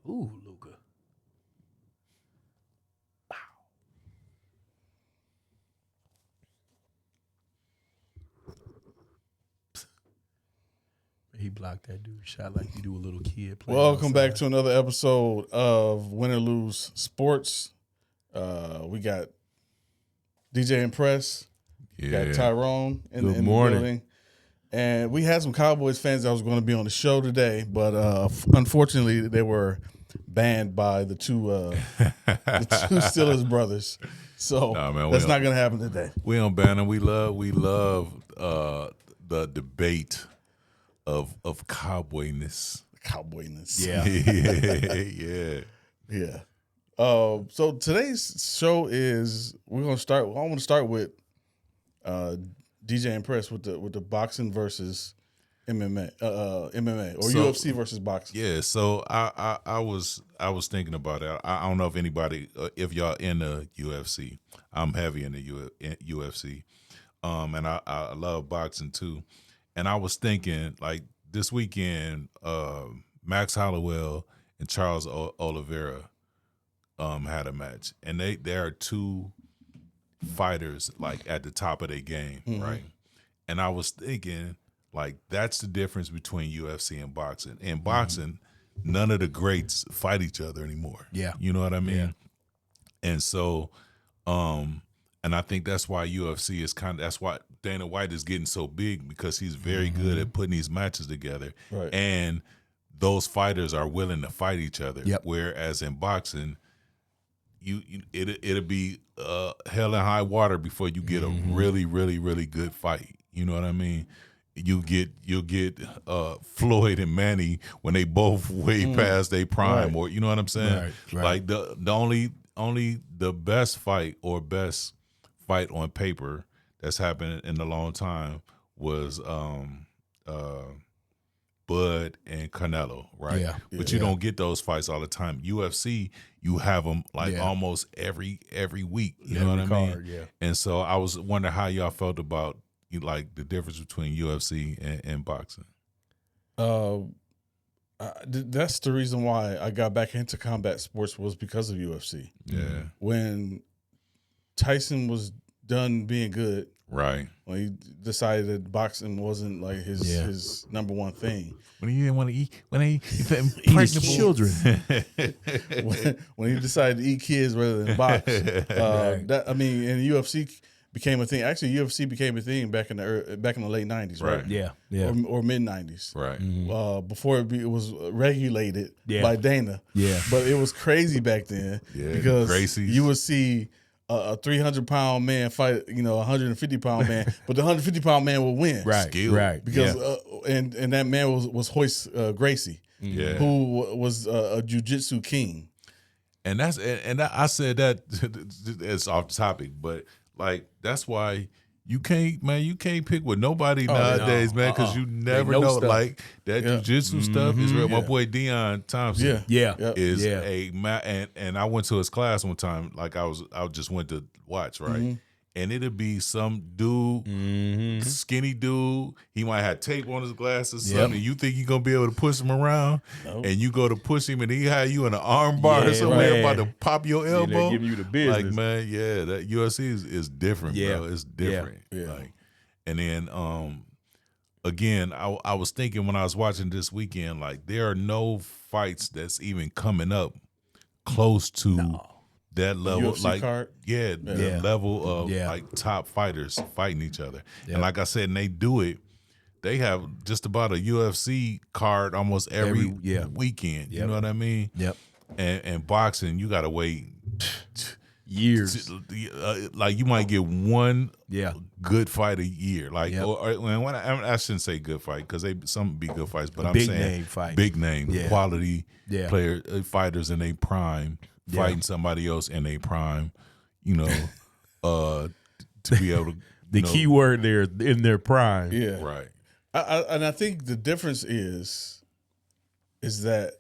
Ooh, Luka. He blocked that dude shot like you do a little kid. Welcome back to another episode of Win or Lose Sports. We got DJ Mpress, got Tyrone in the building. And we had some Cowboys fans that was going to be on the show today, but unfortunately they were banned by the two Steelers brothers. So that's not going to happen today. We don't ban them. We love the debate of cowboyness. Cowboyness. Yeah. Yeah. So today's show is I want to start with DJ Mpress with the boxing versus MMA or UFC versus boxing. Yeah, so I was thinking about it. I don't know if anybody if y'all in the UFC. I'm heavy in the UFC. And I love boxing too. And I was thinking, like, this weekend, Max Hollowell and Charles Oliveira had a match. And they are two fighters, like, at the top of their game, right? And I was thinking, like, that's the difference between UFC and boxing. In boxing, none of the greats fight each other anymore. Yeah. You know what I mean? Yeah. And so, and I think that's why UFC is that's why Dana White is getting so big, because he's very good at putting these matches together. Right. And those fighters are willing to fight each other. Yep. Whereas in boxing, it'll be hell and high water before you get a really, really, really good fight. You know what I mean? You'll get Floyd and Manny when they both way past their prime, or you know what I'm saying? Right. Like the only the best fight or best fight on paper that's happened in a long time was Bud and Canelo, right? Yeah. But you don't get those fights all the time. UFC, you have them like almost every week. You know what I mean? Yeah. And so I was wondering how y'all felt about like the difference between UFC and boxing. That's the reason why I got back into combat sports, was because of UFC. Yeah. When Tyson was done being good, Right. when he decided that boxing wasn't like his number one thing. When he didn't want to eat, when he Eat his children. when he decided to eat kids rather than box. And UFC became a thing. Actually, UFC became a thing back in the late 90s, right? Yeah. Or mid 90s. Right. Before it was regulated by Dana. Yeah. But it was crazy back then because Gracie's. you would see a 300-pound man fight, a 150-pound man, but the 150-pound man will win. Right. Skill. Right. Because and that man was Hoist Gracie, who was a jiu-jitsu king. And I said that it's off topic, but like that's why you can't pick with nobody nowadays, man, because you never know. Stuff. Like that jiu-jitsu stuff is real. My boy Deion Thompson, is a and I went to his class one time. Like I just went to watch, right? And it'd be some dude, skinny dude. He might have tape on his glasses, something. And you think you're gonna be able to push him around, and you go to push him, and he had you in an arm bar or somewhere about to pop your elbow. Giving you the business. Like, man, that UFC is different, bro. It's different. Yeah. Like, and then again, I was thinking when I was watching this weekend, like there are no fights that's even coming up close to that level, UFC like card? the level of like top fighters fighting each other. And like I said, and they do it. They have just about a UFC card almost every weekend. You know what I mean? Yep. And boxing, you got to wait Years. Like you might get one Yeah. good fight a year. Like, I shouldn't say good fight because some be good fights, but I'm Big saying name fight. big name, quality Yeah. fighters in their prime fighting somebody else in their prime. To be able to. The key word there, in their prime. Yeah. Right. And I think the difference is that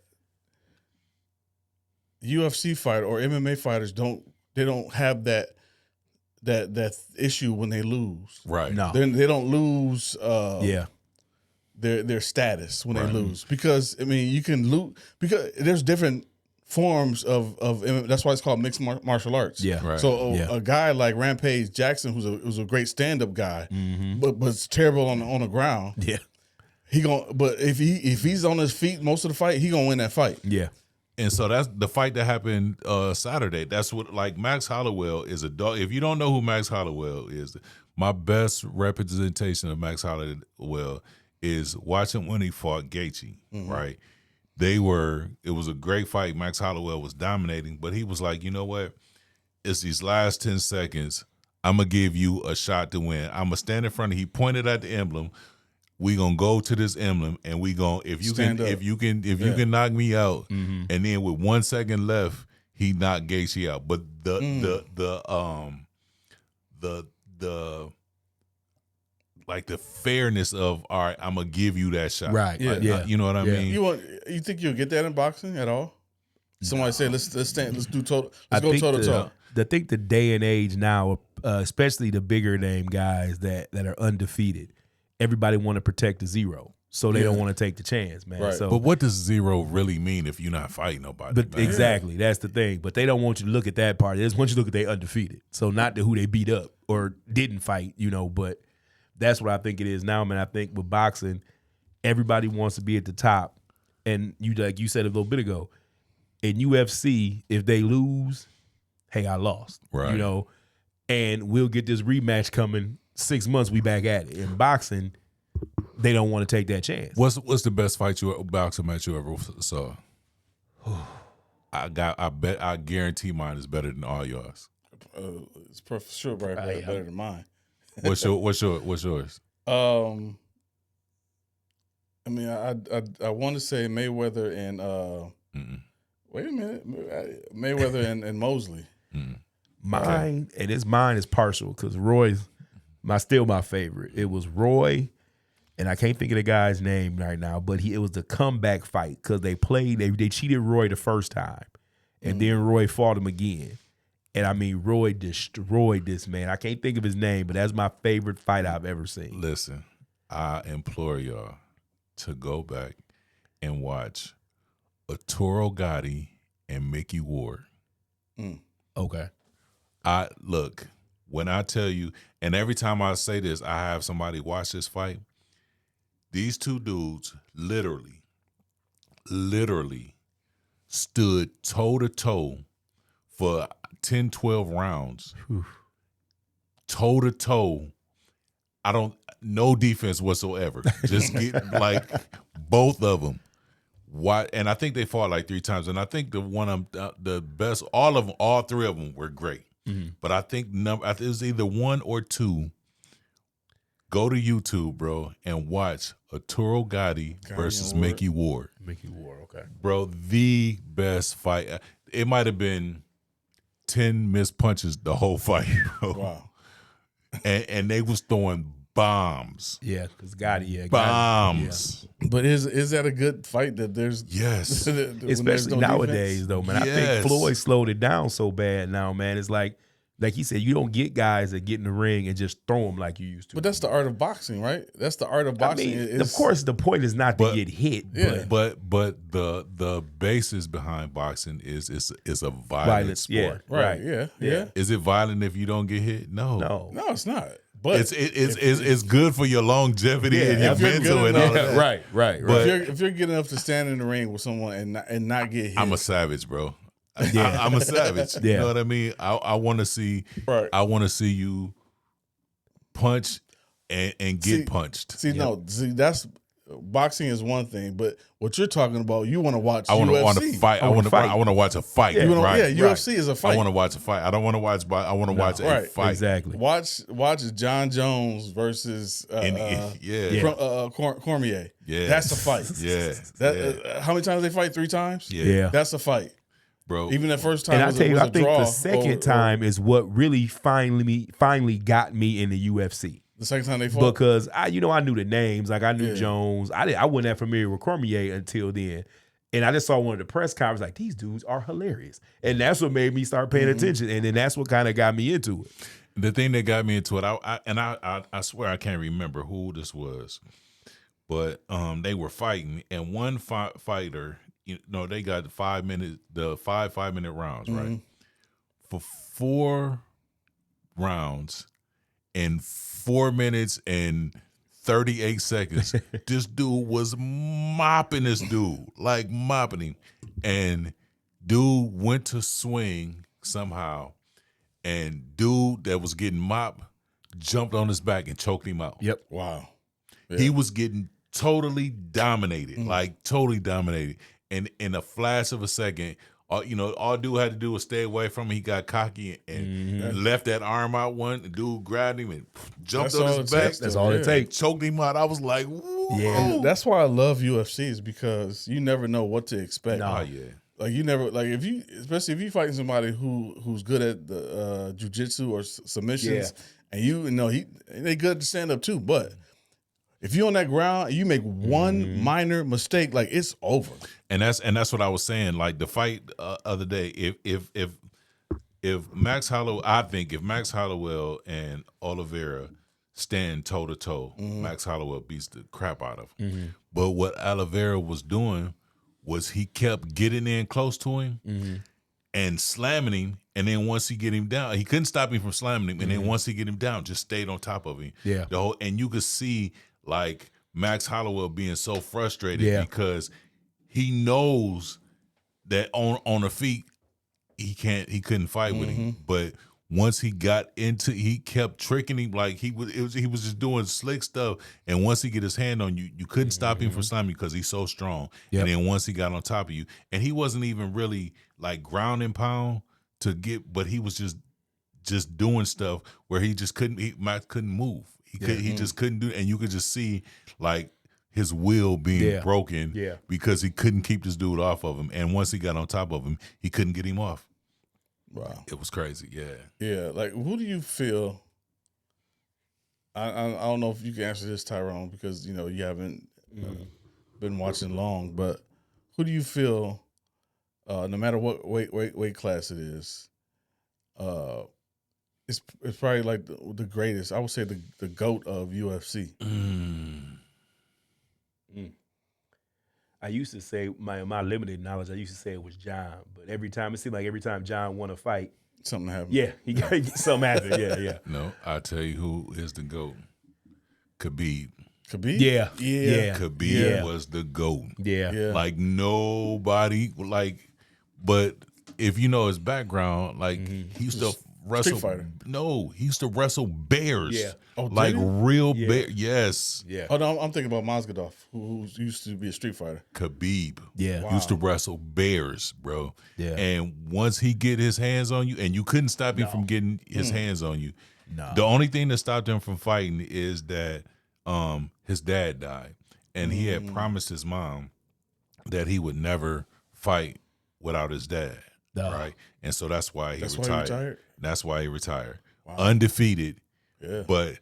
UFC fighter or MMA fighters don't have that issue when they lose. Right. No. They don't lose their status when they lose, because I mean you can lose because there's different forms of that's why it's called mixed martial arts. Yeah. Right. So Yeah. a guy like Rampage Jackson, who's a great stand up guy, but it's terrible on the ground. Yeah. But if he's on his feet most of the fight, he gonna win that fight. Yeah. And so that's the fight that happened Saturday. That's what, like, Max Hollowell is a dog. If you don't know who Max Hollowell is, my best representation of Max Hollowell is watching when he fought Gaethje, right? It was a great fight. Max Hollowell was dominating, but he was like, you know what? It's these last 10 seconds. I'm going to give you a shot to win. I'm going to stand in front of you. He pointed at the emblem. We gonna go to this emblem, and we gonna if you can knock me out, and then with 1 second left, he knocked Gaethje out. But the like the fairness of, all right, I'm gonna give you that shot, Right. Yeah. You know what I mean? You think you'll get that in boxing at all? Somebody say let's go toe to toe. I think the day and age now, especially the bigger name guys that are undefeated, everybody want to protect the zero, so they don't want to take the chance, man. Right. So, But what does zero really mean if you're not fighting nobody? but man? exactly, that's the thing. But they don't want you to look at that part. They just want you to look at they undefeated. So not who they beat up or didn't fight, But that's what I think it is now, man. I think with boxing, everybody wants to be at the top, and like you said a little bit ago, in UFC, if they lose, hey, I lost, Right. And we'll get this rematch coming 6 months. We back at it. In boxing, they don't want to take that chance. What's the best boxing match you ever saw? I guarantee mine is better than all yours. It's for sure better than mine. What's yours? I mean, I want to say Mayweather and wait a minute, Mayweather and Mosley. Mine is partial because Roy's still my favorite. It was Roy, and I can't think of the guy's name right now, but it was the comeback fight because they cheated Roy the first time, and then Roy fought him again. And I mean, Roy destroyed this man. I can't think of his name, but that's my favorite fight I've ever seen. Listen, I implore y'all to go back and watch Arturo Gatti and Mickey Ward. Okay. Look, when I tell you, and every time I say this, I have somebody watch this fight. These two dudes literally stood toe to toe for 10, 12 rounds. Toe to toe. No defense whatsoever. Just get like both of them. And I think they fought like 3 times. And I think the best, all 3 of them were great. But I think it was either 1 or 2. Go to YouTube, bro, and watch Arturo Gatti versus Mickey Ward. Mickey Ward, okay. Bro, the best fight. It might have been 10 missed punches the whole fight, bro. Wow. And they was throwing bombs. Yeah, because Gotti, bombs. Yeah. But is that a good fight that there's Yes. Especially nowadays, though, man. Yes. I think Floyd slowed it down so bad now, man. It's like he said, you don't get guys that get in the ring and just throw them like you used to. But that's the art of boxing, right? That's the art of boxing. I mean, of course, the point is not to get hit. Yeah. But the basis behind boxing is a violent sport. Yeah, right. Yeah. Is it violent if you don't get hit? No, it's not. But it's good for your longevity and your if you're mental good and all enough- that. Right. But if you're good enough to stand in the ring with someone and not get hit, I'm a savage, bro. Yeah. I'm a savage. You Yeah. know what I mean? I want to see. Right. I want to see you punch and get punched. That's boxing is one thing, but what you're talking about, you want to watch. I want UFC. to fight. I want to watch a fight. Yeah. Right. UFC is a fight. I want to watch a fight. I don't want to watch. I want to watch a fight. Exactly. Watch John Jones versus Cormier. Yeah, that's a fight. Yeah. How many times they fight? 3 times. Yeah. That's a fight. Bro. Even the first time, And I was tell you, was I a think draw the second time is what really finally got me in the UFC. The second time they fought, Because I knew the names, like I knew Jones. I wasn't that familiar with Cormier until then, and I just saw one of the press conferences. Like, these dudes are hilarious, and that's what made me start paying attention. And then that's what kind of got me into it. The thing that got me into it, I swear I can't remember who this was, but they were fighting, and one fighter they got the 5 minute, the 5-minute rounds, right? For 4 rounds in 4 minutes and 38 seconds, this dude was mopping this dude, like mopping him. And dude went to swing somehow, and dude that was getting mopped jumped on his back and choked him out. Yep. Wow. Yeah. He was getting totally dominated, like totally dominated. And in a flash of a second, all dude had to do was stay away from him. He got cocky and left that arm out one. The dude grabbed him and jumped on his back. That's all it takes. Choked him out. I was like, whoa. Yeah. That's why I love UFC, is because you never know what to expect. No. Oh, yeah. Like you never, like especially if you fighting somebody who's good at the jiu-jitsu or submissions, and they good to stand up too. But if you're on that ground and you make one minor mistake, like it's over. And that's what I was saying. Like the fight other day, if Max Holloway, I think if Max Holloway and Oliveira stand toe to toe, Max Holloway beats the crap out of him. But what Oliveira was doing was he kept getting in close to him and slamming him. And then once he get him down, he couldn't stop him from slamming him. And then once he get him down, just stayed on top of him. Yeah. And you could see like Max Holloway being so frustrated because he knows that on the feet he couldn't fight with him. But once he got into, he kept tricking him, like he was just doing slick stuff. And once he get his hand on you, you couldn't stop him from slamming because he's so strong. Yep. And then once he got on top of you, and he wasn't even really like ground and pound to get, but he was just doing stuff where he just Max couldn't move. He just couldn't do it. And you could just see like his will being broken because he couldn't keep this dude off of him. And once he got on top of him, he couldn't get him off. Wow. It was crazy. Yeah. Yeah. Like, who do you feel? I don't know if you can answer this, Tyrone, because you haven't been watching long. But who do you feel, no matter what weight class it is, it's probably like the greatest? I would say the GOAT of UFC. I used to say my limited knowledge. I used to say it was John, but it seemed like every time John won a fight, something happened. Yeah, he got something happened. Yeah. No, I'll tell you who is the GOAT. Khabib. Khabib? Yeah. Khabib was the GOAT. Yeah. Like nobody, but if you know his background, like he used to wrestle. Street fighter. No, he used to wrestle bears. Yeah. Oh, like real bear. Yes. Yeah. Oh no, I'm thinking about Mazgadov, who used to be a street fighter. Khabib. Yeah. Used to wrestle bears, bro. Yeah. And once he get his hands on you, and you couldn't stop him from getting his hands on you. No. The only thing that stopped him from fighting is that his dad died, and he had promised his mom that he would never fight without his dad. No. Right, and so that's why he retired. Why he retired? That's why he retired. Wow. Undefeated. Yeah. But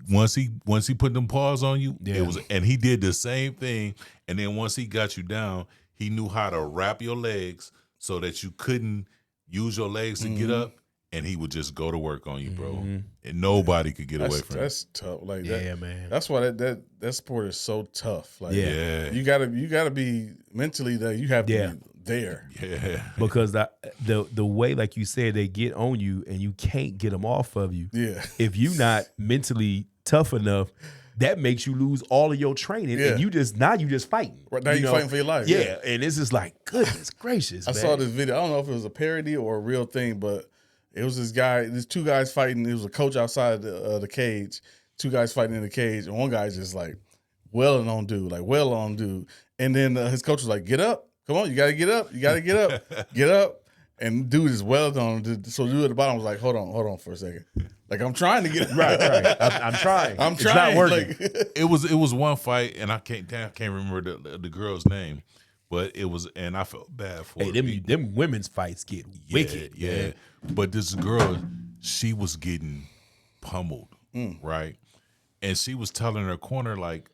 once he put them paws on you, it was, and he did the same thing. And then once he got you down, he knew how to wrap your legs so that you couldn't use your legs to get up. And he would just go to work on you, bro. And nobody could get away from it. That's tough. Like that, man. That's why that sport is so tough. Like you gotta be mentally there. You have to be there. Yeah. Because the way, like you said, they get on you and you can't get them off of you. Yeah. If you're not mentally tough enough, that makes you lose all of your training, and you just fighting. Right now, you're fighting for your life. Yeah, and it's just like, goodness gracious. I saw this video. I don't know if it was a parody or a real thing, but it was there's two guys fighting. It was a coach outside the cage. Two guys fighting in the cage, and one guy's just like wailing on dude. And then his coach was like, "Get up, come on, you gotta get up, get up." And dude is wailing on him. So dude at the bottom was like, "Hold on for a second. Like I'm trying to get it right. I'm trying. It's not working. It was one fight, and I can't remember the girl's name, but it was, and I felt bad for her. Them women's fights get wicked. Yeah. Man. But this girl, she was getting pummeled, right? And she was telling her corner like,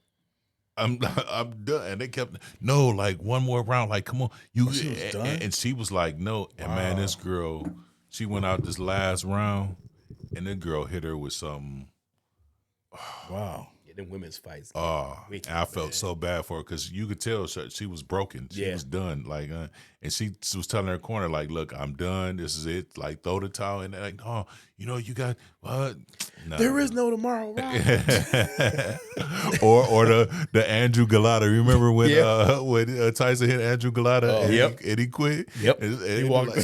I'm done. And they kept, no, like one more round, like come on, you. She was done? And she was like, no. And man, this girl, she went out this last round, and the girl hit her with something. Wow. Yeah, them women's fights. I felt so bad for her because you could tell she was broken. She was done. Like, and she was telling her corner, like, "Look, I'm done. This is it. Like, throw the towel." And they're like, "Oh, you got what? No. There is no tomorrow, right?" or the Andrew Galata. Remember when Tyson hit Andrew Galata and he quit? Yep. And He walked.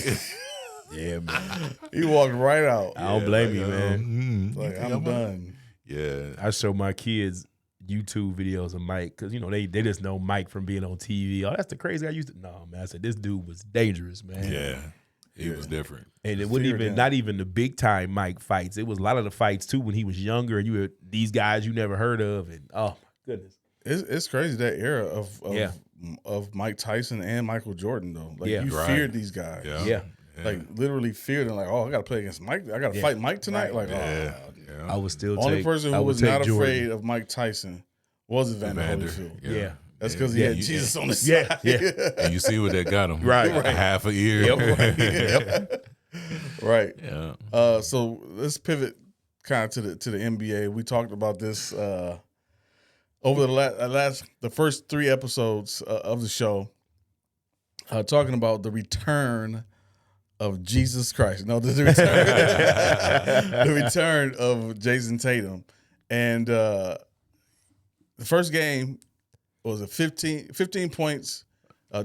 Yeah, man. He walked right out. I don't blame you, man. Like, I'm done. Yeah. I show my kids YouTube videos of Mike because they just know Mike from being on TV. Oh, that's the crazy guy used to. No, man. I said this dude was dangerous, man. Yeah. He was different. And it wasn't not even the big time Mike fights. It was a lot of the fights too when he was younger and you had these guys you never heard of. And oh my goodness. It's crazy that era of Mike Tyson and Michael Jordan though. Like you feared these guys. Yeah. Like literally feared them. Like, oh, I got to play against Mike. I got to fight Mike tonight. Right. Like, I was still only person who was not Jordan. afraid of Mike Tyson was Evander Holyfield. Yeah. That's because he had Jesus on his side. Yeah. And you see what that got him. Right. Half a year. Yep. Right. Yeah. So let's pivot kind of to the NBA. We talked about this over the first 3 episodes of the show, talking about the return of Jesus Christ. No, the return of Jayson Tatum. And the first game was 15 points,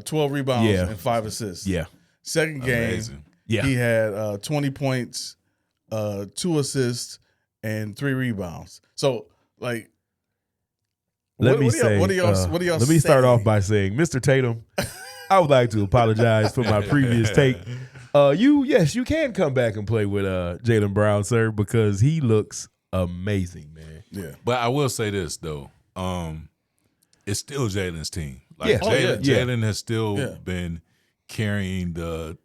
12 rebounds, and 5 assists. Yeah. Second game, he had 20 points, 2 assists, and 3 rebounds. So, like, let me start off by saying, Mr. Tatum, I would like to apologize for my previous take. You can come back and play with Jaylen Brown, sir, because he looks amazing, man. Yeah. But I will say this though, it's still Jaylen's team. Like Jaylen has still been carrying the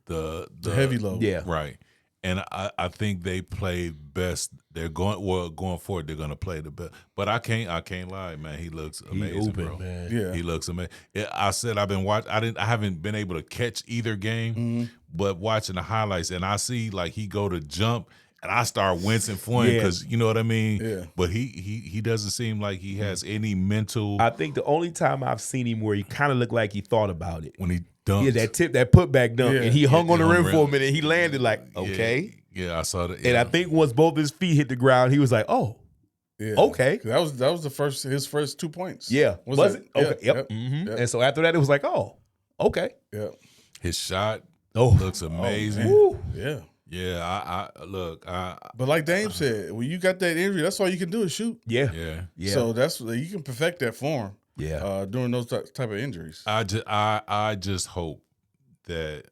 heavy load. Yeah. Right. And I think they play best. They're going forward. They're going to play the best. But I can't lie, man. He looks amazing, bro. Man. Yeah, he looks amazing. I said I've been watching. I haven't been able to catch either game, but watching the highlights, and I see like he go to jump, and I start wincing for him because you know what I mean. Yeah. But he doesn't seem like he has any mental. I think the only time I've seen him where he kind of looked like he thought about it when he dunked. Yeah, that putback dunk, and he hung on the rim for a minute. And he landed like, okay. Yeah, I saw that. Yeah. And I think once both his feet hit the ground, he was like, oh, okay. That was his first 2 points. Yeah. Was it? Okay. Yeah, Yep. Mm-hmm. And so after that, it was like, oh, okay. Yeah. His shot looks amazing. Yeah. Yeah, but like Dame said, when you got that injury, that's all you can do is shoot. Yeah. So that's you can perfect that form. Yeah. During those type of injuries. I just hope that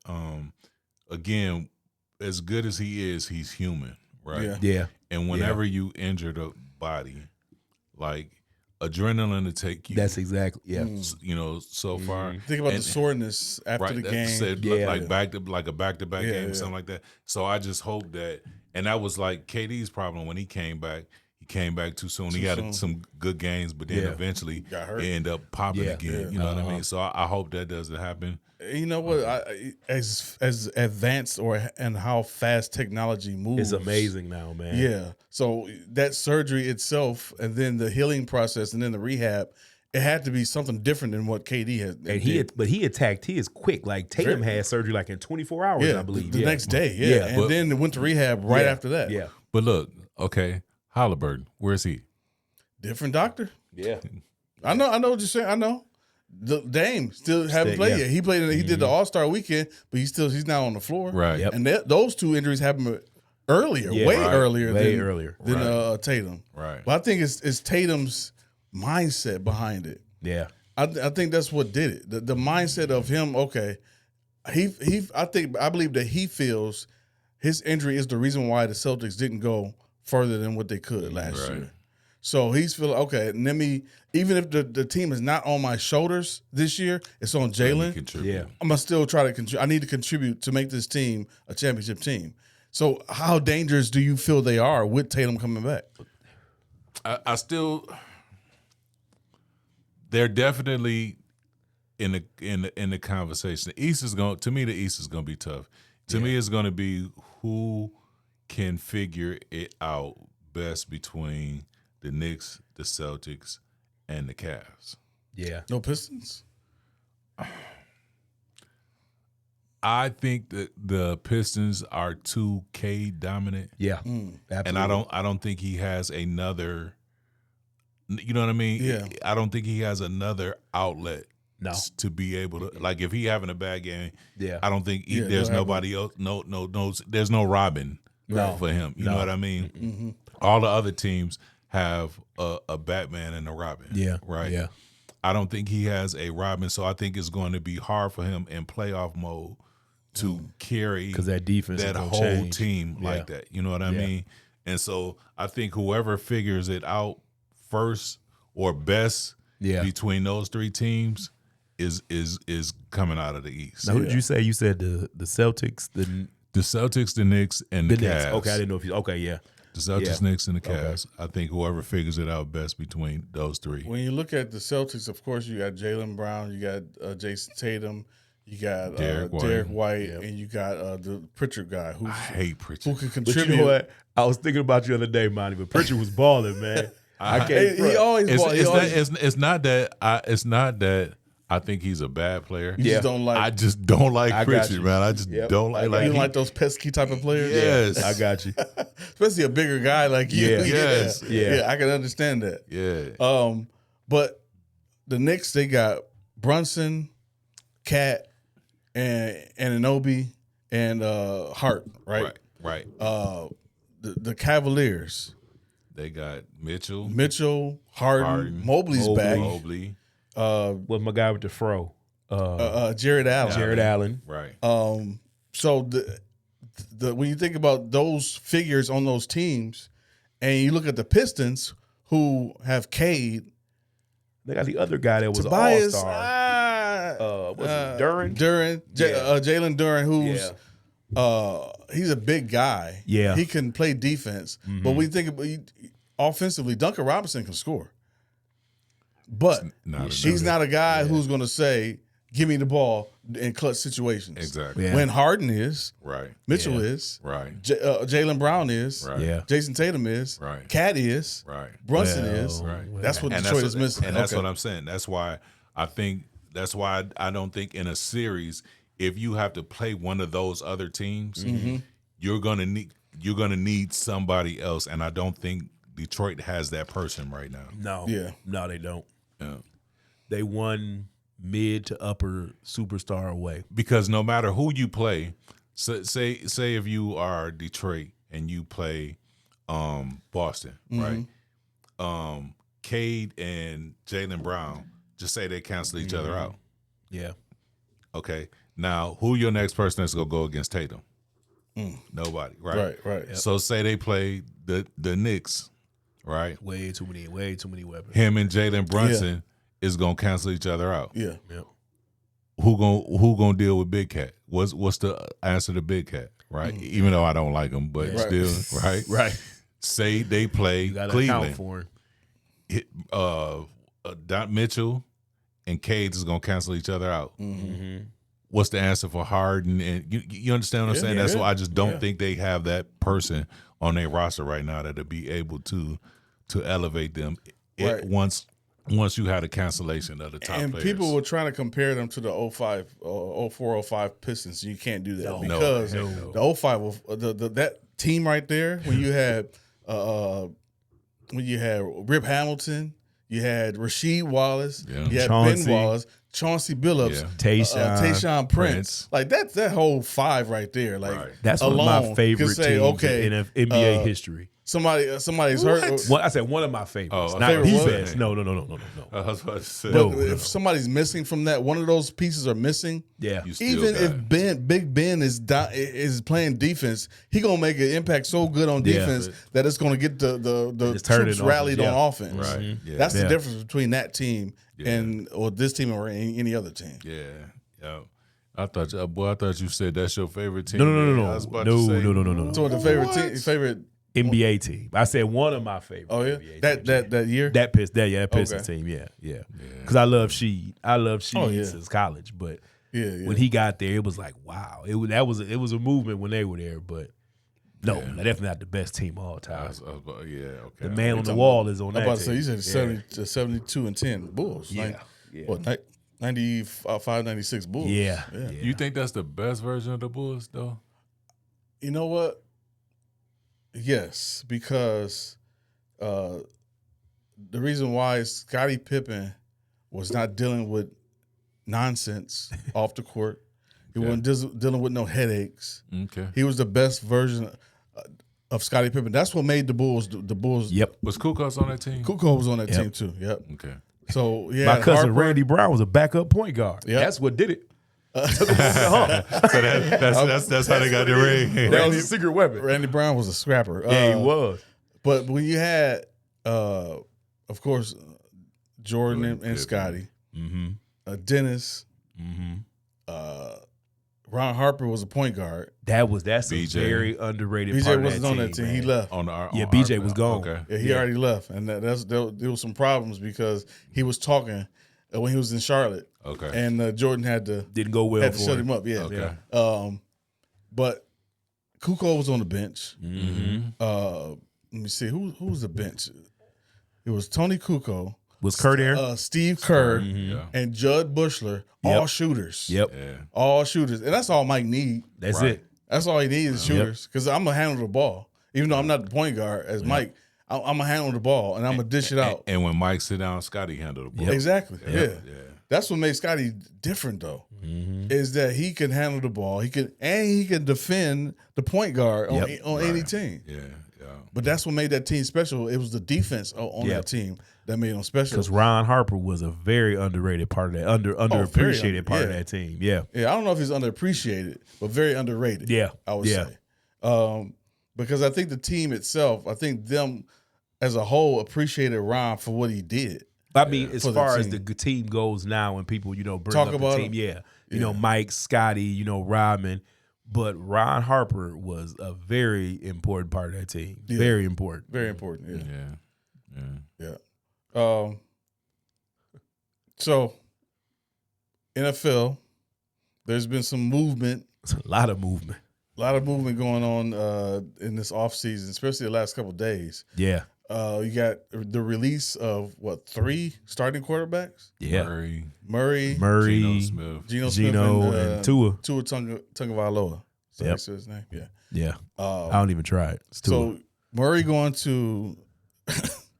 again, as good as he is, he's human, right? Yeah. And whenever you injure the body, like adrenaline to take you. That's exactly so far. Think about the soreness after the game. Like a back-to-back game or something like that. So I just hope that, and that was like KD's problem when he came back. He came back too soon. He had some good games, but then eventually he ended up popping again. You know what I mean? So I hope that doesn't happen. You know what? As advanced and how fast technology moves, it's amazing now, man. Yeah. So that surgery itself, and then the healing process, and then the rehab, it had to be something different than what KD had. And he attacked his quick. Like Tatum had surgery like in 24 hours, I believe. The next day, and then went to rehab right after that. Yeah. But look, okay, Halliburton, where's he? Different doctor. Yeah. I know what you're saying. I know. The Dame still haven't played yet. He played. He did the All-Star weekend, but he's not on the floor. Right. Yep. And those 2 injuries happened earlier, way earlier than Tatum. Right. But I think it's Tatum's mindset behind it. Yeah. I think that's what did it. The mindset of him. Okay, I believe that he feels his injury is the reason why the Celtics didn't go further than what they could last year. So he's feeling, okay, even if the team is not on my shoulders this year, it's on Jaylen. Yeah. I'm going to still try to contribute. I need to contribute to make this team a championship team. So how dangerous do you feel they are with Tatum coming back? I still, they're definitely in the conversation. The East is going to be tough. To me, it's going to be who can figure it out best between the Knicks, the Celtics, and the Cavs. Yeah. No Pistons? I think that the Pistons are too K dominant. Yeah. Absolutely. And I don't think he has another, you know what I mean? Yeah. I don't think he has another outlet to be able to, like, if he having a bad game, I don't think there's nobody else, there's no Robin for him. You know what I mean? Mm-hmm. All the other teams have a Batman and a Robin. Yeah. Right? Yeah. I don't think he has a Robin, so I think it's going to be hard for him in playoff mode to carry because that defense, that whole team like that. You know what I mean? And so I think whoever figures it out first or best between those three teams is coming out of the East. Now, who did you say? You said the Celtics, the Celtics, the Knicks, and the Cavs. Knicks. Okay, I didn't know if you. Okay, yeah. The Celtics, Knicks, and the Cavs. Okay. I think whoever figures it out best between those three. When you look at the Celtics, of course, you got Jaylen Brown, you got Jayson Tatum, you got Derek White, and you got the Pritchard guy. I hate Pritchard. Who can contribute. But you know what? I was thinking about you the other day, Monty, but Pritchard was balling, man. I can't. He always balls. It's not that I think he's a bad player. You just don't like. I just don't like Pritchard, man. I just don't like. You don't like those pesky type of players. Yes, I got you. Especially a bigger guy like you. Yeah, I can understand that. Yeah. But the Knicks, they got Brunson, Cat, and Anunoby and Hart. Right. The Cavaliers. They got Mitchell, Harden. Mobley's back. What's my guy with the fro? Jared Allen. Right. So the when you think about those figures on those teams, and you look at the Pistons, who have Cade. They got the other guy that was Tobias, an all-star. Was it Duren? Jalen Duren, who's he's a big guy. Yeah. He can play defense. Mm-hmm. But we think about offensively, Duncan Robinson can score. But he's not a guy who's going to say, give me the ball in clutch situations. Exactly. Yeah. When Harden is. Right. Mitchell is. Right. Jaylen Brown is. Right. Yeah. Jayson Tatum is. Right. Cat is. Right. Brunson is. Right. That's what Detroit is missing. And that's what I'm saying. That's why I don't think in a series, if you have to play one of those other teams, you're gonna need somebody else. And I don't think Detroit has that person right now. No. Yeah. No, they don't. Yeah. They won mid to upper superstar away. Because no matter who you play, say if you are Detroit and you play Boston, right? Cade and Jaylen Brown, just say they cancel each other out. Yeah. Okay. Now, who your next person that's gonna go against Tatum? Nobody, right? Right. Yep. So say they play the Knicks, right? Way too many weapons. Him and Jalen Brunson is gonna cancel each other out. Yeah. Yep. Who gonna deal with Big Cat? What's the answer to Big Cat? Right. Even though I don't like him, but still, right. Right. Say they play you gotta Cleveland. Account for him. Don Mitchell and Cade is gonna cancel each other out. What's the answer for Harden? And you understand what I'm saying? That's why I just don't think they have that person on their roster right now that'll be able to elevate them once you had a cancellation of the top players. And people were trying to compare them to the 04-05 Pistons. You can't do that because the 05 that team right there when you had Rip Hamilton, you had Rasheed Wallace, you had Chauncey. Ben Wallace, Chauncey Billups, Tayshaun Prince. Like that's that whole five right there. Like that's one of my favorite teams in NBA history. Somebody's hurt. I said one of my favorites. Not favorite the best. No. I was about to say. But if somebody's missing from that, one of those pieces are missing. Yeah. Even if Big Ben is playing defense, he gonna make an impact so good on defense that it's gonna get the troops rallied on offense. Right. Yeah. That's the difference between that team or this team or any other team. Yeah. I thought you said that's your favorite team. No. I was about to say, No. So the favorite NBA team. I said one of my favorites. Oh yeah, NBA that year. That Pistons team. Yeah. Because I love Sheed. I love Sheed since college. But when he got there, it was like wow. It was a movement when they were there. But No, definitely not the best team of all time. Okay. The man on the wall is on that team. I'm about to say, you said 72 and 10 Bulls. Yeah. What, 95, 96 Bulls? Yeah. You think that's the best version of the Bulls, though? You know what? Yes, because the reason why is Scottie Pippen was not dealing with nonsense off the court. He wasn't dealing with no headaches. Okay. He was the best version of Scottie Pippen. That's what made the Bulls. The Bulls. Yep. Was Kukoc on that team? Kukoc was on that team too. Yep. Okay. So my cousin Randy Brown was a backup point guard. Yep. That's what did it. So that's how they got the ring. That was a secret weapon. Randy Brown was a scrapper. Yeah, he was. But when you had, of course, Jordan and Scottie, Dennis, Ron Harper was a point guard. That's BJ. a very underrated BJ part of wasn't that on team, that team. man. He left. BJ was gone. Okay. Yeah, he already left, and there was some problems because he was talking when he was in Charlotte. Okay. And Jordan didn't go well had to for shut him. him up. Yeah. Okay. But Kukoc was on the bench. Mm-hmm. Let me see who was the bench. It was Tony Kukoc. Was Kurt there? Steve Kerr and Judd Bushler, all shooters. Yep. Yeah. All shooters. And that's all Mike need. That's Right. it. That's all he needs is shooters. Because I'm going to handle the ball. Even though I'm not the point guard as Mike, I'm going to handle the ball and I'm going to dish it out. And when Mike sit down, Scottie handle the ball. Exactly. Yeah. Yeah. That's what makes Scottie different though. Is that he can handle the ball. He can defend the point guard on any team. Yeah. But that's what made that team special. It was the defense on that team that made them special. Because Ron Harper was a very underrated part of that, underappreciated part of that team. Yeah. Yeah, I don't know if he's underappreciated, but very underrated. Yeah. I would say. Because I think the team itself, I think them as a whole appreciated Ron for what he did. I mean, as for the far as team. the team goes now, and people, bring Talk up about the team, him. you know, Mike, Scottie, Rodman, but Ron Harper was a very important part of that team. Yeah. Very important. Very important. Yeah. So, NFL, there's been some movement. It's a lot of movement. A lot of movement going on in this offseason, especially the last couple of days. Yeah. You got the release of 3 starting quarterbacks? Yeah. Murray, Geno Smith, and Tua. Tua Tagovailoa. So that's his name. Yeah. Yeah. I don't even try it. It's Tua. So Murray going to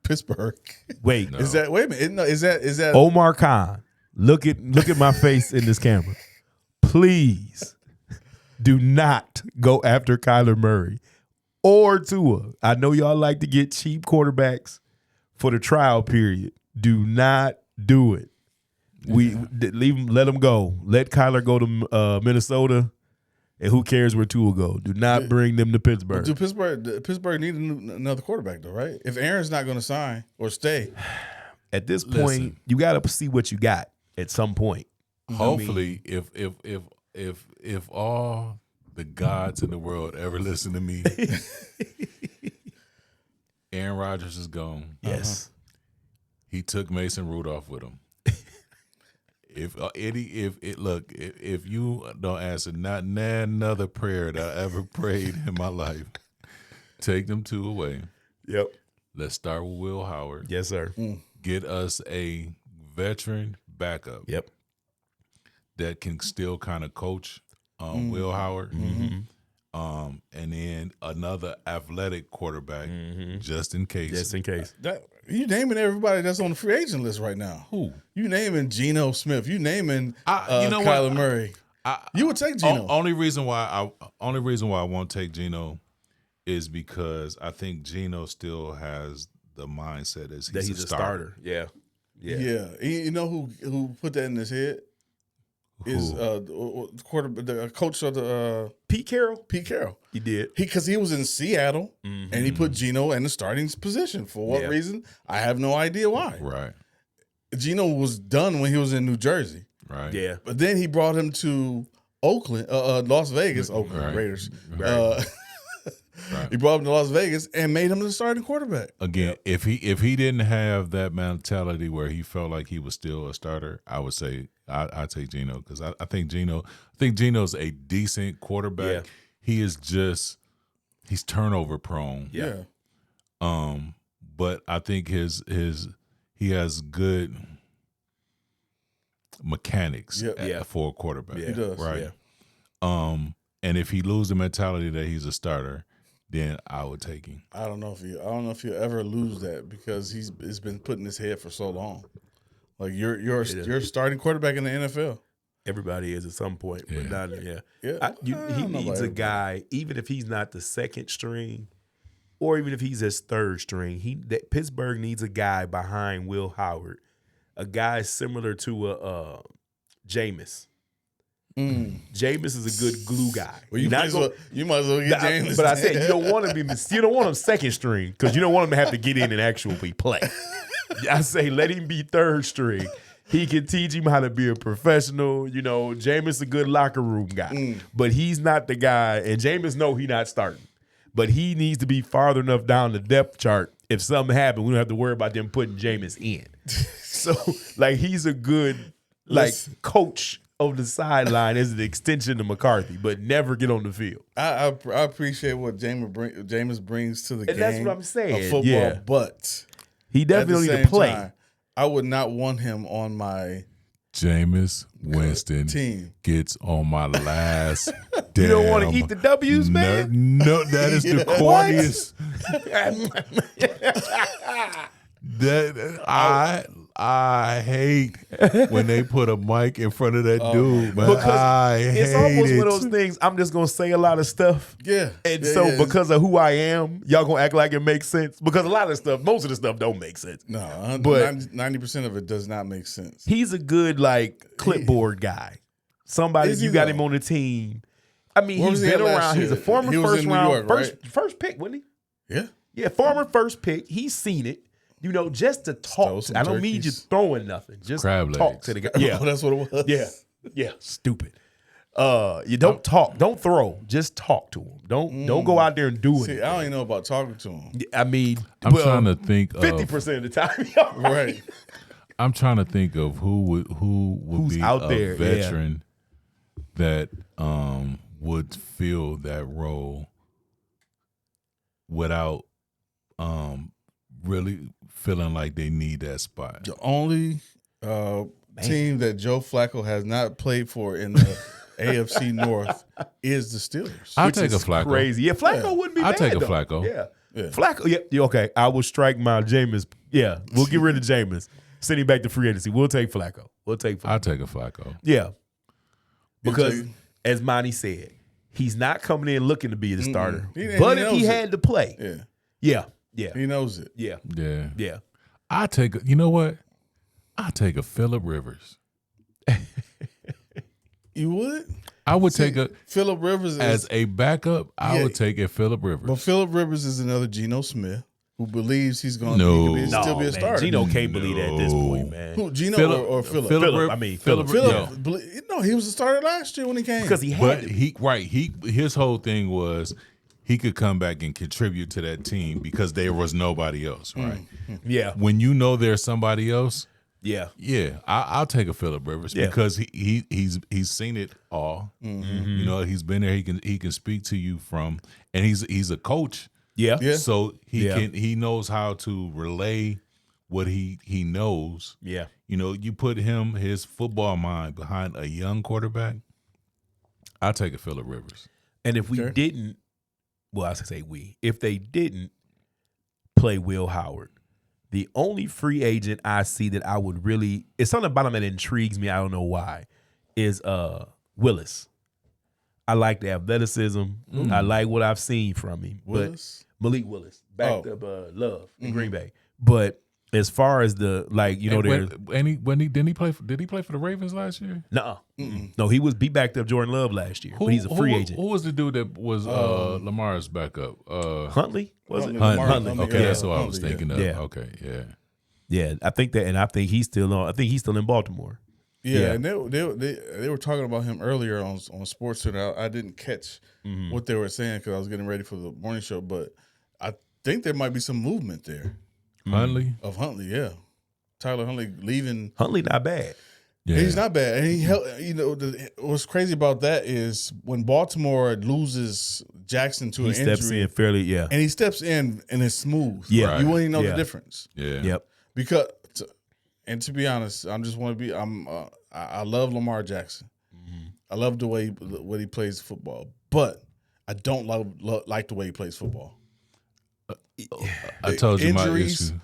Pittsburgh. Wait. No. Is that wait a minute? Is that Omar Khan? Look at my face in this camera. Please do not go after Kyler Murray or Tua. I know y'all like to get cheap quarterbacks for the trial period. Do not do it. Leave him. Let him go. Let Kyler go to Minnesota, and who cares where Tua go? Do not bring them to Pittsburgh. Do Pittsburgh need another quarterback though, right? If Aaron's not going to sign or stay, at this point, you got to see what you got. At some point, hopefully, if all the gods in the world ever listen to me, Aaron Rodgers is gone. Yes. He took Mason Rudolph with him. If you don't answer not another prayer that I ever prayed in my life, take them 2 away. Yep. Let's start with Will Howard. Yes, sir. Get us a veteran backup. Yep. That can still kind of coach Will Howard. And then another athletic quarterback just in case. Just in case. You naming everybody that's on the free agent list right now. Who? You naming Geno Smith. You naming Kyler Murray. You would take Geno. Only reason why I won't take Geno is because I think Geno still has the mindset as he's a starter. Yeah. You know who put that in his head? Is the coach of the Pete Carroll. Pete Carroll. He did. Because he was in Seattle and he put Geno in the starting position. For what reason? I have no idea why. Right. Geno was done when he was in New Jersey. Right. Yeah. But then he brought him to Oakland, Las Vegas, Oakland Raiders. Right. He brought him to Las Vegas and made him the starting quarterback. Again, if he didn't have that mentality where he felt like he was still a starter, I would say I'd take Geno because I think Geno's a decent quarterback. Yeah. He is just He's turnover prone. Yeah. But I think he has good mechanics for a quarterback. He does. Right. Yeah. And if he loses the mentality that he's a starter, then I would take him. I don't know if he'll ever lose that because it's been put in his head for so long. Like you're starting quarterback in the NFL. Everybody is at some point, but not he know needs about a guy, even if he's not the second string, or even if he's his third string. Pittsburgh needs a guy behind Will Howard, a guy similar to Jameis. Jameis is a good glue guy. Well, you might as well get Jameis. But I said you don't want him second string because you don't want him to have to get in and actually play. I say let him be third string. He can teach him how to be a professional. You know, Jameis a good locker room guy, but he's not the guy. And Jameis know he's not starting, but he needs to be farther enough down the depth chart. If something happens, we don't have to worry about them putting Jameis in. So, like, he's a good coach of the sideline as an extension to McCarthy, but never get on the field. I appreciate what Jameis brings to the game. And that's what I'm saying. Of football, but he definitely need to play. Time, I would not want him on my Jameis Winston team. Gets on my last damn. You don't want to eat the W's, man? No, that is the corniest. I hate when they put a mic in front of that dude, man. Because it's almost one of those things. I'm just gonna say a lot of stuff. Yeah. And because of who I am, y'all gonna act like it makes sense. Because a lot of stuff, most of the stuff don't make sense. No, but 90% of it does not make sense. He's a good clipboard guy. Somebody you got him on the team. I mean, he's been around. He's a former first round, first pick, wasn't he? Yeah. Yeah, former first pick. He's seen it. You know, just to talk. I don't mean you throwing nothing. Just talk to the guy. Yeah, that's what it was. Yeah. Stupid. You don't talk. Don't throw. Just talk to him. Don't go out there and do it. See, I don't even know about talking to him. I mean, I'm trying to think. 50% of the time, right. I'm trying to think of who's be out there, veteran that would fill that role without really feeling like they need that spot. The only team that Joe Flacco has not played for in the AFC North is the Steelers. I'll take a Flacco. Crazy. Yeah, Flacco wouldn't be bad. I'll take a though. Flacco. Yeah. Flacco. Yeah. Okay. I will strike my Jameis. Yeah. We'll get rid of Jameis. Send him back to free agency. We'll take Flacco. I'll take a Flacco. Yeah. Because as Monty said, he's not coming in looking to be the starter. But if he had to play. Yeah. He knows it. Yeah. I take you know what? I take a Phillip Rivers. You would? I would take a Phillip Rivers as a backup. I would take a Phillip Rivers. But Phillip Rivers is another Geno Smith who believes he's going to still be a starter. Geno can't believe that at this point, man. Who, Geno or Phillip? Phillip. No, he was a starter last year when he came because he had. But his whole thing was he could come back and contribute to that team because there was nobody else, right? Yeah. When you know there's somebody else. Yeah. I'll take a Phillip Rivers because he's seen it all. Mm-hmm. You know, he's been there. He can speak to you from, and he's a coach. Yeah. So he knows how to relay what he knows. Yeah. You know, you put his football mind behind a young quarterback. I'll take a Phillip Rivers. And if we didn't, well, I should say if they didn't play Will Howard, the only free agent I see that I would really, it's something about him that intrigues me, I don't know why, is Willis. I like the athleticism. I like what I've seen from him. Willis? But Malik Willis, backed up Love in Green Bay. But as far as the did he play for the Ravens last year? No, no, he backed up Jordan Love last year, but he's a free agent. Who was the dude that was Lamar's backup? Huntley was it? Huntley. Okay, that's what I was thinking of. Yeah. Okay, yeah. I think that, and I think he's still on. I think he's still in Baltimore. Yeah, and they were talking about him earlier on SportsCenter. I didn't catch what they were saying because I was getting ready for the morning show, but I think there might be some movement there. Huntley? Of Huntley, yeah. Tyler Huntley leaving. Huntley not bad. Yeah. He's not bad. And he held, what's crazy about that is when Baltimore loses Jackson to an injury. He steps in fairly, And he steps in and it's smooth. Yeah. Right. You wouldn't even know the difference. Yeah. Yep. Because, and to be honest, I love Lamar Jackson. Mm-hmm. I love the way he plays football. But I don't like the way he plays football. I told you injuries, my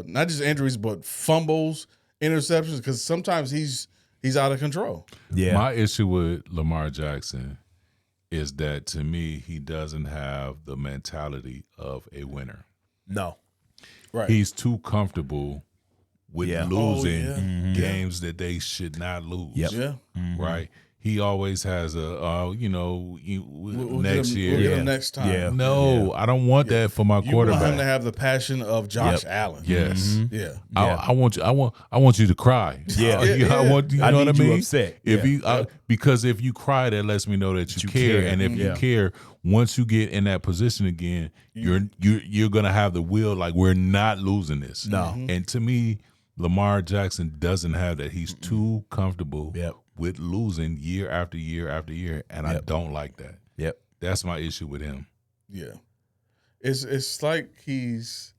issue. Not just injuries, but fumbles, interceptions, because sometimes he's out of control. Yeah. My issue with Lamar Jackson is that, to me, he doesn't have the mentality of a winner. No. Right. He's too comfortable with losing games that they should not lose. Yep. Yeah. Right. He always has next year. We'll get him next time. Yeah. No, I don't want that for my quarterback. You want him to have the passion of Josh Allen. Yes. Mm-hmm. Yeah. I want you to cry. Yeah. I want you know I what I need mean? you upset. Because if you cry, that lets me know that you care. And if you care, once you get in that position again, you're gonna have the will, like, we're not losing this. No. And to me, Lamar Jackson doesn't have that. He's too comfortable with losing year after year after year, and I don't like that. Yep. That's my issue with him. Yeah. It's like he's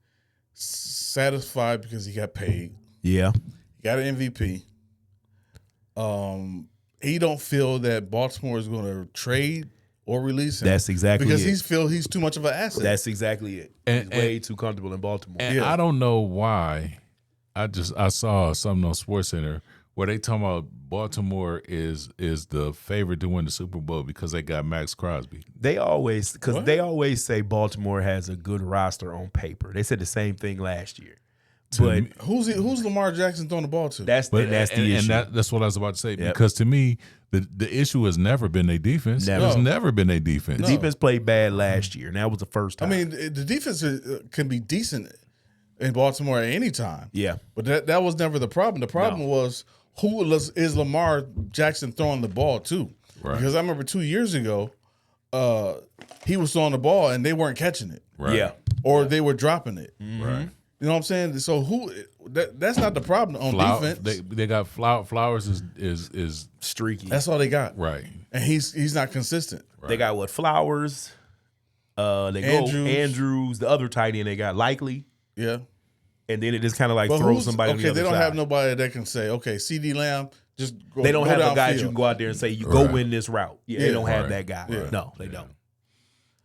satisfied because he got paid. Yeah. He got an MVP. He don't feel that Baltimore is going to trade or release him. That's exactly because it. he's too much of an asset. That's exactly it. He's way too comfortable in Baltimore. And I don't know why. I saw something on SportsCenter where they talking about Baltimore is the favorite to win the Super Bowl because they got Max Crosby. They always say Baltimore has a good roster on paper. They said the same thing last year. But who's Lamar Jackson throwing the ball to? That's the issue. And that's what I was about to say. Because to me, the issue has never been their defense. It's never been their defense. The defense played bad last year, and that was the first time. I mean, the defense can be decent in Baltimore at any time. Yeah. But that was never the problem. The problem was who is Lamar Jackson throwing the ball to? Right. Because I remember 2 years ago, he was throwing the ball and they weren't catching it. Right. Yeah. Or they were dropping it. Mm-hmm. Right. You know what I'm saying? So that's not the problem on defense. They got Flowers is streaky. That's all they got. Right. And he's not consistent. Right. They got Flowers. Andrews, the other tight end they got Likely. Yeah. And then it just kind of like throws somebody on the other they don't side. have nobody that can say, okay, CD Lamb, just go. They don't have a guy downfield. you can go out there and say, you go win this route. Yeah, they don't have that guy. Yeah. No, they don't.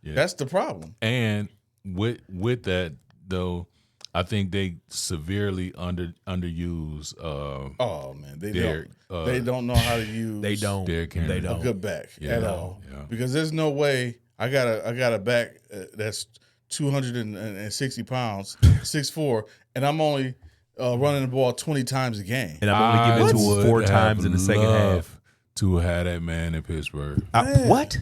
Yeah. That's the problem. And with that, though, I think they severely underuse. Oh man, they don't know how to use. They don't. They don't. A good back at all. Yeah. Because there's no way I got a back that's 260 pounds, 6'4", and I'm only running the ball 20 times a game. And I'm only giving it to him 4 times in the second half. To have that man in Pittsburgh. What?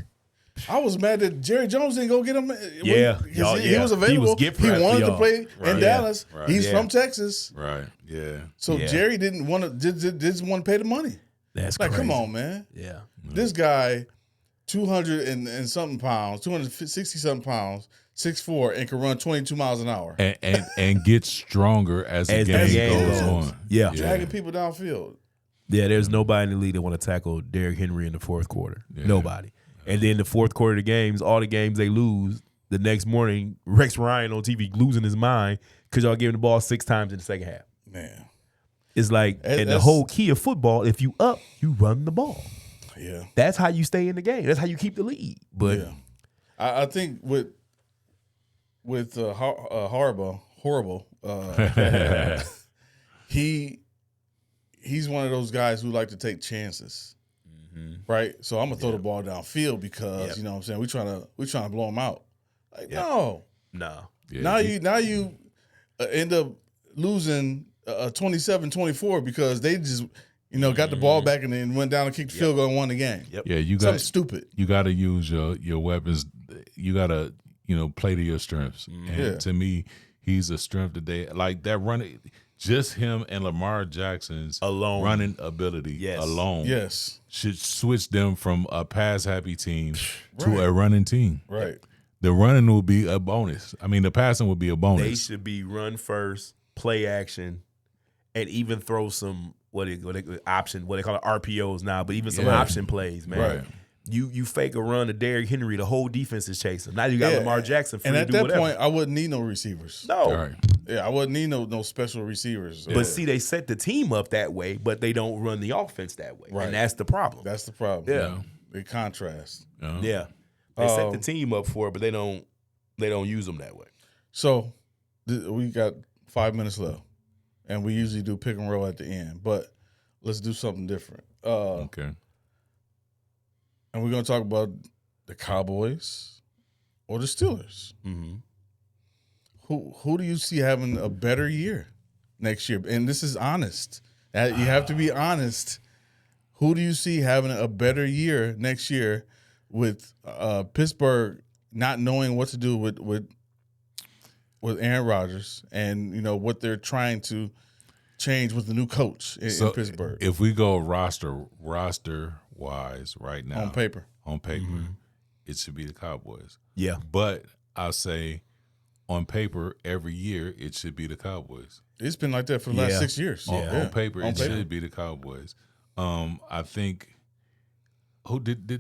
I was mad that Jerry Jones didn't go get him. Yeah. He was available. He wanted to play in Dallas. Right. He's from Texas. Right. Yeah. So Jerry didn't want to pay the money. That's like, crazy. Come on, man. Yeah. This guy, 200 and something pounds, 260 something pounds, 6'4", and can run 22 miles an hour. And get stronger as the game goes on. Yeah. Dragging people downfield. Yeah, there's nobody in the league that want to tackle Derrick Henry in the fourth quarter. Yeah. Nobody. And then the fourth quarter of the games, all the games they lose, the next morning, Rex Ryan on TV losing his mind because y'all giving the ball 6 times in the second half. Man. It's like, and the whole key of football, if you up, you run the ball. Yeah. That's how you stay in the game. That's how you keep the lead. But I think with horrible, he's one of those guys who like to take chances. Right, so I'm gonna throw the ball downfield because you know what I'm saying. We trying to blow him out. Like no. Yeah, now you end up losing 27-24 because they just got the ball back and then went down and kicked the field goal and won the game. Yep. Yeah, you got something stupid. You got to use your weapons. You got to play to your strengths. And to me, he's a strength today. Like that running. Just him and Lamar Jackson's running ability alone should switch them from a pass-happy team to a running team. Right. The running will be a bonus. I mean, the passing will be a bonus. They should be run first, play action, and even throw some what they call it RPOs now, but even some option plays, man. Right. You fake a run to Derrick Henry, the whole defense is chasing. Now you got Lamar Jackson free and to at do that whatever. point, I wouldn't need no receivers. No. Right. Yeah, I wouldn't need no special receivers. But see, they set the team up that way, but they don't run the offense that way. Right. And that's the problem. That's the problem. Yeah. The contrast. Yeah. They set the team up for it, but they don't use them that way. So we got 5 minutes left, and we usually do pick and roll at the end, but let's do something different. Okay. And we're going to talk about the Cowboys or the Steelers. Mm-hmm. Who do you see having a better year next year? And this is honest. You have to be honest. Who do you see having a better year next year with Pittsburgh not knowing what to do with Aaron Rodgers and what they're trying to change with the new coach in Pittsburgh? If we go roster wise right now, on paper, it should be the Cowboys. Yeah. But I'll say on paper, every year it should be the Cowboys. It's been like that for the last 6 years. On paper, it should be the Cowboys. I think who did they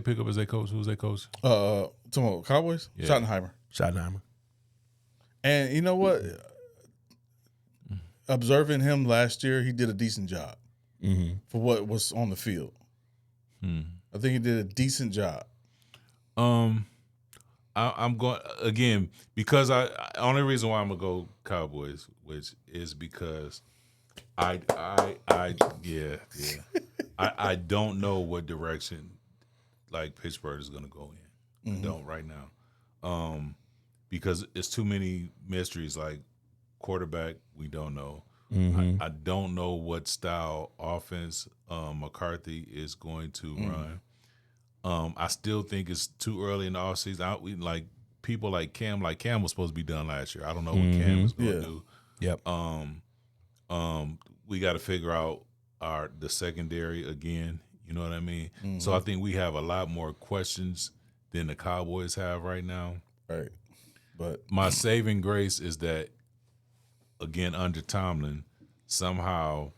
pick up as their coach? Who's their coach? Tomorrow Cowboys? Yeah. Schottenheimer. And you know what? Observing him last year, he did a decent job for what was on the field. I think he did a decent job. I'm going again because only reason why I'm gonna go Cowboys, which is because I don't know what direction like Pittsburgh is gonna go in. I don't right now, because it's too many mysteries. Like quarterback, we don't know. I don't know what style offense McCarthy is going to run. I still think it's too early in the offseason. Like people like Cam was supposed to be done last year. I don't know what Cam is going to do. Yep. We got to figure out the secondary again. You know what I mean? So I think we have a lot more questions than the Cowboys have right now. Right. But my saving grace is that, again, under Tomlin, somehow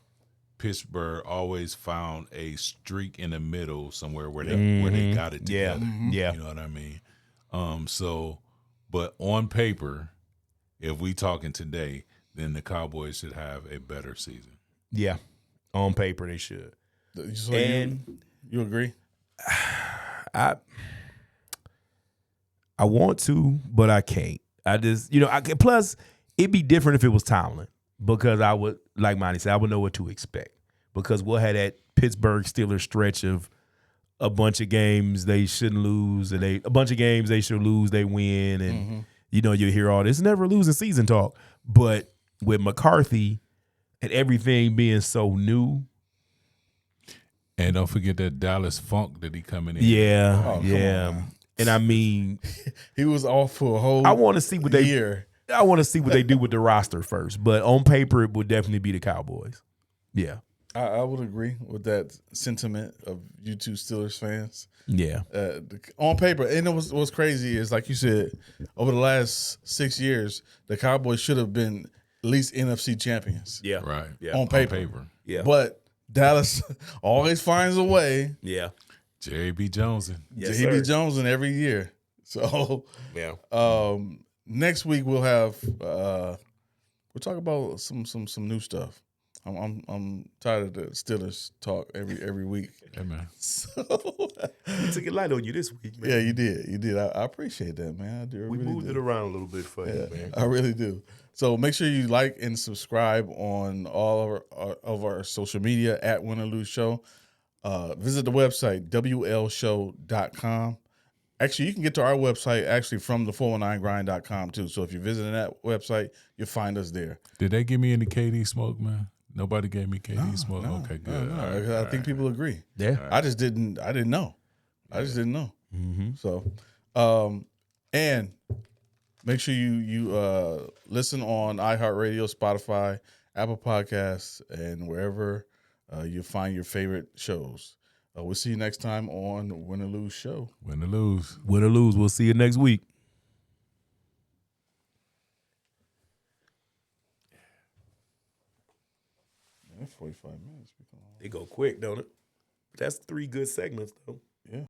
Pittsburgh always found a streak in the middle somewhere where they got it together. Yeah. You know what I mean? But on paper, if we talking today, then the Cowboys should have a better season. Yeah. On paper, they should. So you agree? I want to, but I can't. I just, plus it'd be different if it was Tomlin. Because I would, like Monty said, I would know what to expect. Because we'll have that Pittsburgh Steelers stretch of a bunch of games they shouldn't lose, and a bunch of games they should lose, they win, and you hear all this never losing season talk. But with McCarthy and everything being so new, and don't forget that Dallas funk that he coming in. Yeah, and I mean, he was off for a whole. I want to see what year. I want to see what they do with the roster first, but on paper, it would definitely be the Cowboys. Yeah. I would agree with that sentiment of you two Steelers fans. Yeah. On paper, and what's crazy is, like you said, over the last 6 years, the Cowboys should have been at least NFC champions. Yeah. Right. Yeah. On paper. Yeah. But Dallas always finds a way. Yeah. Jerry B. Jones. Yes, He be Jones every year. So yeah. Next week we'll have we'll talk about some new stuff. I'm tired of the Steelers talk every week. Hey man, So We took it light on you this week, man. yeah, you did. I appreciate that, man. I do. We moved it around a little bit for you, man. I really do. So make sure you like and subscribe on all of our social media at Win or Lose Show. Visit the website WLShow.com. Actually, you can get to our website actually from the 419grind.com too. So if you're visiting that website, you'll find us there. did they give me any KD smoke, man? Nobody gave me KD smoke. Okay, good. No, All right, I think people agree. Yeah. I didn't know. I just didn't know. Mm-hmm. So, and make sure you listen on iHeartRadio, Spotify, Apple Podcasts, and wherever you find your favorite shows. We'll see you next time on Win or Lose Show. Win or lose. Win or lose. We'll see you next week. 45 minutes. They go quick, don't it? But that's 3 good segments, though.